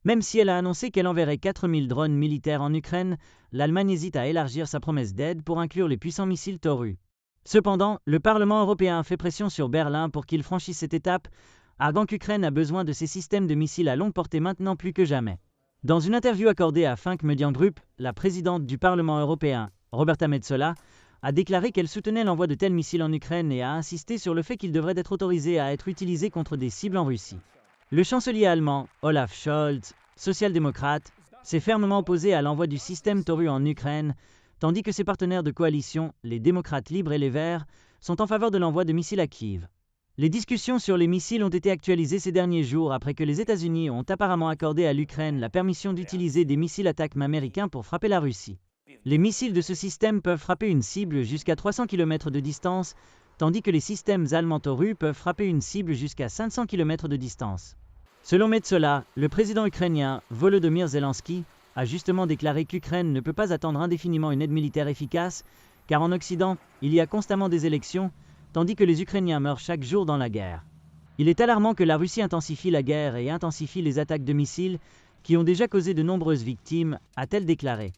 Même si elle a annoncé qu'elle enverrait 4000 drones militaires en Ukraine, l'Allemagne hésite à élargir sa promesse d'aide pour inclure les puissants missiles Taurus. Cependant, le Parlement européen fait pression sur Berlin pour qu'il franchisse cette étape, arguant qu'Ukraine a besoin de ces systèmes de missiles à longue portée maintenant plus que jamais. Dans une interview accordée à Funk Mediengruppe, la présidente du Parlement européen, Roberta Metsola, a déclaré qu'elle soutenait l'envoi de tels missiles en Ukraine et a insisté sur le fait qu'ils devraient être autorisés à être utilisés contre des cibles en Russie. Le chancelier allemand, Olaf Scholz, social-démocrate, s'est fermement opposé à l'envoi du système Taurus en Ukraine, tandis que ses partenaires de coalition, les démocrates libres et les Verts, sont en faveur de l'envoi de missiles à Kiev. Les discussions sur les missiles ont été actualisées ces derniers jours après que les États-Unis ont apparemment accordé à l'Ukraine la permission d'utiliser des missiles ATACMS américains pour frapper la Russie. Les missiles de ce système peuvent frapper une cible jusqu'à 300 km de distance, tandis que les systèmes allemands Taurus peuvent frapper une cible jusqu'à 500 km de distance. Selon Metsola, le président ukrainien Volodymyr Zelensky a justement déclaré qu'Ukraine ne peut pas attendre indéfiniment une aide militaire efficace, car en Occident, il y a constamment des élections, tandis que les Ukrainiens meurent chaque jour dans la guerre. Il est alarmant que la Russie intensifie la guerre et intensifie les attaques de missiles, qui ont déjà causé de nombreuses victimes, a-t-elle déclaré.